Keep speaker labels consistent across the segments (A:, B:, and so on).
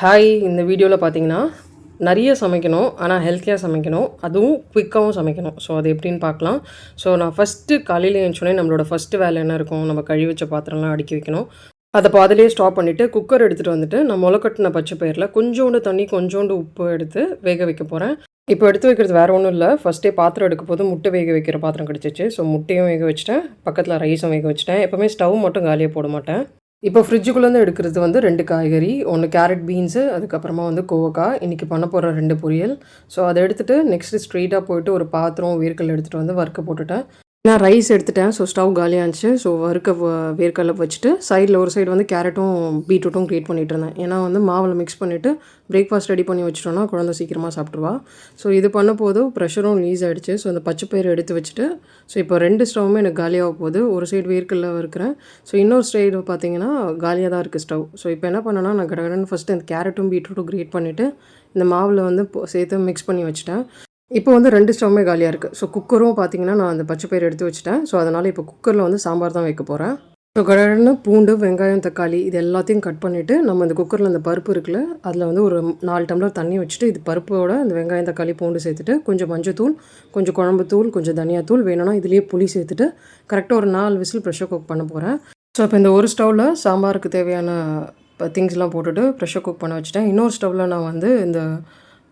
A: Hi. இந்த வீடியோவில் பார்த்தீங்கன்னா நிறைய சமைக்கணும், ஆனால் ஹெல்த்தியாக சமைக்கணும், அதுவும் குயிக்காகவும் சமைக்கணும். ஸோ அது எப்படின்னு பார்க்கலாம். ஸோ நான் ஃபஸ்ட்டு காலையில் எழுந்தோடனே நம்மளோட ஃபஸ்ட்டு வேலை என்ன இருக்கும், நம்ம கழுவி வச்ச பாத்திரம்லாம் அடுக்கி வைக்கணும். அதை பாதிலேயே ஸ்டாப் பண்ணிவிட்டு குக்கர் எடுத்துகிட்டு வந்துட்டு நான் முளைக்கட்டின பச்சை பயிரில் கொஞ்சோண்டு தண்ணி கொஞ்சோண்டு உப்பு எடுத்து வேக வைக்க போகிறேன். இப்போ எடுத்து வைக்கிறது வேறு ஒன்றும் இல்லை, ஃபஸ்ட்டே பாத்திரம் எடுக்க போது முட்டை வேக வைக்கிற பாத்திரம் கிடச்சிச்சு. ஸோ முட்டையும் வேக வச்சுட்டேன், பக்கத்தில் ரைஸும் வேக வச்சுட்டேன். எப்போவுமே ஸ்டவ் மட்டும் காலியாக போட மாட்டேன். இப்போ ஃப்ரிட்ஜுக்குள்ளேருந்து எடுக்கிறது வந்து 2 காய்கறி, ஒன்று கேரட் பீன்ஸு, அதுக்கப்புறமா வந்து கோவக்காய். இன்றைக்கி பண்ண போகிற 2 பொரியல். ஸோ அதை எடுத்துகிட்டு நெக்ஸ்ட்டு ஸ்ட்ரெயிட்டாக போய்ட்டு ஒரு பாத்திரம் வேர்க்கடலை எடுத்துகிட்டு வந்து வறுக்க போட்டுட்டேன். நான் ரைஸ் எடுத்துட்டேன். ஸோ ஸ்டவ் காலியாக இருந்துச்சு. ஸோ வறுக்க வேர்க்கடலை வச்சுட்டு சைடில் ஒரு சைடு வந்து கேரட்டும் பீட்ரூட்டும் க்ரியேட் பண்ணிகிட்டு இருந்தேன். ஏன்னா வந்து மாவில் மிக்ஸ் பண்ணிவிட்டு பிரேக்ஃபாஸ்ட் ரெடி பண்ணி வச்சிட்டோன்னா குழந்தை சீக்கிரமாக சாப்பிட்ருவா. ஸோ இது பண்ண போது ப்ரெஷரும் ரிலீஸ் ஆகிடுச்சு. ஸோ அந்த பச்சை பயிறு எடுத்து வச்சுட்டு ஸோ இப்போ 2 ஸ்டவ்வுமே எனக்கு காலியாக போகுது. ஒரு சைடு வேர்க்கடலை வறுக்கிறேன். ஸோ இன்னொரு சைடு பார்த்தீங்கன்னா காலியாக தான் இருக்குது ஸ்டவ். ஸோ இப்போ என்ன பண்ணேன்னா நான் கடகடன்னு ஃபஸ்ட்டு இந்த கேரட்டும் பீட்ரூட்டும் க்ரியேட் பண்ணிவிட்டு இந்த மாவில் வந்து சேர்த்து மிக்ஸ் பண்ணி வச்சுட்டேன். இப்போ வந்து 2 ஸ்டவ்வுமே காலியாக இருக்குது. ஸோ குக்கரும் பார்த்தீங்கன்னா நான் அந்த பச்சை பயிறு எடுத்து வச்சுட்டேன். ஸோ அதனால் இப்போ குக்கரில் வந்து சாம்பார் தான் வைக்க போகிறேன். ஸோ கடகடன்னு பூண்டு, வெங்காயம், தக்காளி இது எல்லாத்தையும் கட் பண்ணிவிட்டு நம்ம இந்த குக்கரில் அந்த பருப்பு இருக்குல்ல, அதில் வந்து ஒரு 4 டம்ளர் தண்ணி வச்சுட்டு இது பருப்போட இந்த வெங்காயம், தக்காளி, பூண்டு சேர்த்துட்டு கொஞ்சம் மஞ்சத்தூள், கொஞ்சம் குழம்பு தூள், கொஞ்சம் தனியாத்தூள் வேணும்னா இதுலேயே புளி சேர்த்துட்டு கரெக்டாக ஒரு 4 விசில் ப்ரெஷர் குக் பண்ண போகிறேன். ஸோ இப்போ இந்த ஒரு ஸ்டவ்வில் சாம்பாருக்கு தேவையான திங்ஸ்லாம் போட்டுட்டு ப்ரெஷர் குக் பண்ண வச்சுட்டேன். இன்னொரு ஸ்டவ்வில் நான் வந்து இந்த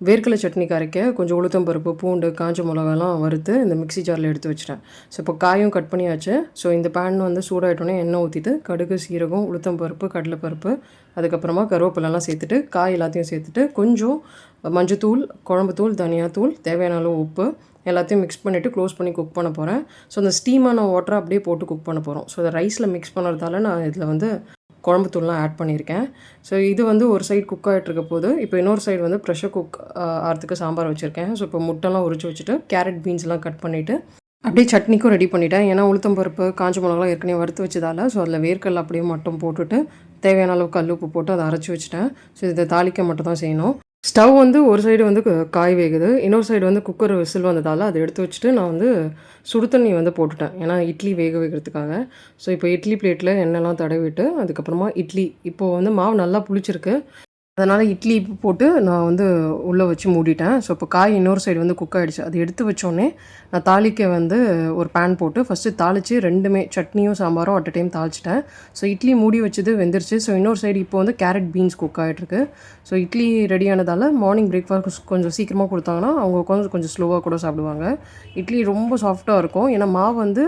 A: வேர்க்கடலை சட்னி கரைக்க கொஞ்சம் உளுத்தம் பருப்பு, பூண்டு, காஞ்ச மிளகாலாம் வறுத்து இந்த மிக்ஸி ஜாரில் எடுத்து வச்சுட்டேன். ஸோ இப்போ காயும் கட் பண்ணியாச்சு. ஸோ இந்த பேன் வந்து சூடாகிட்டோன்னே எண்ணெய் ஊற்றிட்டு கடுகு, சீரகம், உளுத்தம் பருப்பு, கடலைப்பருப்பு, அதுக்கப்புறமா கருவேப்பிலெல்லாம் சேர்த்துட்டு காய் எல்லாத்தையும் சேர்த்துட்டு கொஞ்சம் மஞ்சத்தூள், குழம்புத்தூள், தனியாத்தூள், தேவையான அளவு உப்பு எல்லாத்தையும் மிக்ஸ் பண்ணிவிட்டு க்ளோஸ் பண்ணி குக் பண்ண போகிறேன். ஸோ அந்த ஸ்டீமான வாட்டரை அப்படியே போட்டு குக் பண்ண போகிறோம். ஸோ அதை ரைஸில் மிக்ஸ் பண்ணுறதால நான் இதில் வந்து குழம்பு தூள்லாம் ஆட் பண்ணியிருக்கேன். ஸோ இது வந்து ஒரு சைடு குக் ஆகிட்ருக்க போது இப்போ இன்னொரு சைடு வந்து ப்ரெஷர் குக் ஆகிறதுக்கு சாம்பார் வச்சுருக்கேன். ஸோ இப்போ முட்டைலாம் உரிச்சு வச்சுட்டு கேரட் பீன்ஸ்லாம் கட் பண்ணிவிட்டு அப்படியே சட்னிக்கும் ரெடி பண்ணிவிட்டேன். ஏன்னா உளுத்தம் பருப்பு, காஞ்ச மிளகாலாம் ஏற்கனவே வறுத்து வச்சதால் ஸோ அதில் வேர்க்கடலை அப்படியே மட்டும் போட்டுட்டு தேவையான அளவு கல் உப்பு போட்டு அதை அரைச்சி வச்சுட்டேன். ஸோ இதை தாளிக்க மட்டும் தான் செய்யணும். ஸ்டவ் வந்து ஒரு சைடு வந்து காய் வேகுது, இன்னொரு சைடு வந்து குக்கர் விசில் வந்ததால் அதை எடுத்து வச்சுட்டு நான் வந்து சுடு தண்ணி வந்து போட்டுட்டேன். ஏன்னா இட்லி வேக வைக்கிறதுக்காக. ஸோ இப்போ இட்லி பிளேட்டில் எண்ணெய்லாம் தடவிட்டு அதுக்கப்புறமா இட்லி இப்போது வந்து மாவு நல்லா புளிச்சிருக்கு. அதனால் இட்லி போட்டு நான் வந்து உள்ளே வச்சு மூடிட்டேன். ஸோ இப்போ காய் இன்னொரு சைடு வந்து குக் ஆகிடுச்சு. அது எடுத்து வச்சோடனே நான் தாளிக்க வந்து ஒரு பேன் போட்டு ஃபஸ்ட்டு தாளித்து 2மே சட்னியும் சாம்பாரும் அட் அ டைம் தாளிச்சிட்டேன். ஸோ இட்லி மூடி வச்சது வெந்துருச்சு. ஸோ இன்னொரு சைடு இப்போ வந்து கேரட் பீன்ஸ் குக் ஆகிட்ருக்கு. ஸோ இட்லி ரெடியானதால் மார்னிங் பிரேக்ஃபாஸ்ட் கொஞ்சம் சீக்கிரமாக கொடுத்தாங்கன்னா அவங்க கொஞ்சம் ஸ்லோவாக கூட சாப்பிடுவாங்க. இட்லி ரொம்ப சாஃப்டாக இருக்கும். ஏன்னா மாவு வந்து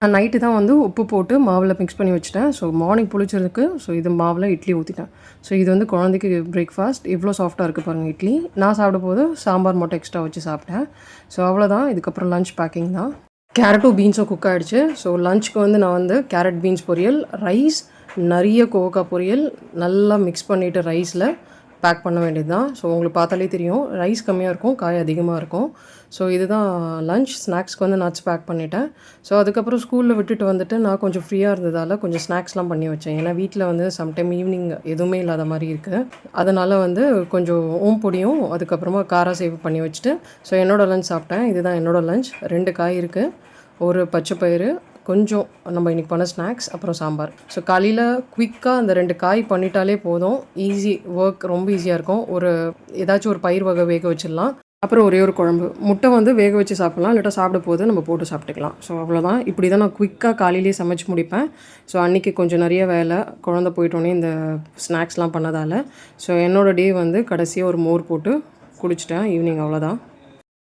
A: நான் நைட்டு தான் வந்து உப்பு போட்டு மாவில் மிக்ஸ் பண்ணி வச்சுட்டேன். ஸோ மார்னிங் புளிச்சதுக்கு ஸோ இது மாவில் இட்லி ஊற்றிட்டேன். ஸோ இது வந்து குழந்தைக்கு பிரேக்ஃபாஸ்ட் இவ்வளோ சாஃப்டாக இருக்குது பாருங்கள் இட்லி. நான் சாப்பிடும்போது சாம்பார் மட்டும் எக்ஸ்ட்ரா வச்சு சாப்பிட்டேன். ஸோ அவ்வளோதான். இதுக்கப்புறம் லஞ்ச் பேக்கிங் தான். கேரட்டும் பீன்ஸும் குக் ஆகிடுச்சு. ஸோ லஞ்சுக்கு வந்து நான் வந்து கேரட் பீன்ஸ் பொரியல், ரைஸ், நிறைய கோவக்காய் பொரியல் நல்லா மிக்ஸ் பண்ணிவிட்டு ரைஸில் பேக் பண்ண வேண்டியது தான். ஸோ உங்களுக்கு பார்த்தாலே தெரியும் ரைஸ் கம்மியாக இருக்கும், காய் அதிகமாக இருக்கும். ஸோ இதுதான் லஞ்ச். ஸ்நாக்ஸ்க்கு வந்து நட்ஸ் பேக் பண்ணிட்டேன். ஸோ அதுக்கப்புறம் ஸ்கூலில் விட்டுட்டு வந்துட்டு நான் கொஞ்சம் ஃப்ரீயாக இருந்ததால் கொஞ்சம் ஸ்நாக்ஸ்லாம் பண்ணி வச்சேன். ஏன்னா வீட்டில் வந்து சம்டைம் ஈவினிங் எதுவுமே இல்லாத மாதிரி இருக்குது. அதனால் வந்து கொஞ்சம் ஓம்பொடியும் அதுக்கப்புறமா காரா சேவ் பண்ணி வச்சுட்டு ஸோ என்னோடய லஞ்ச் சாப்பிட்டேன். இதுதான் என்னோடய லஞ்ச். 2 காய் இருக்குது, ஒரு பச்சை பயிறு, கொஞ்சம் நம்ம இன்றைக்கி பண்ண ஸ்நாக்ஸ், அப்புறம் சாம்பார். ஸோ காலையில் குயிக்காக அந்த 2 காய் பண்ணிட்டாலே போதும். ஈஸி ஒர்க், ரொம்ப ஈஸியாக இருக்கும். ஏதாச்சும் ஒரு பயிர் வகை வேக வச்சிடலாம். அப்புறம் ஒரே ஒரு குழம்பு. முட்டை வந்து வேக வச்சு சாப்பிட்லாம், இல்லாட்டா சாப்பிட போது நம்ம போட்டு சாப்பிட்டுக்கலாம். ஸோ அவ்வளோதான். இப்படி தான் நான் குயிக்காக காலையிலேயே சமைச்சு முடிப்பேன். ஸோ அன்றைக்கி கொஞ்சம் நிறைய வேலை, குழந்தை போயிட்டோன்னே இந்த ஸ்நாக்ஸ்லாம் பண்ணதால் ஸோ என்னோடய டே வந்து கடைசியாக ஒரு மோர் போட்டு குடிச்சிட்டேன் ஈவினிங். அவ்வளோதான்.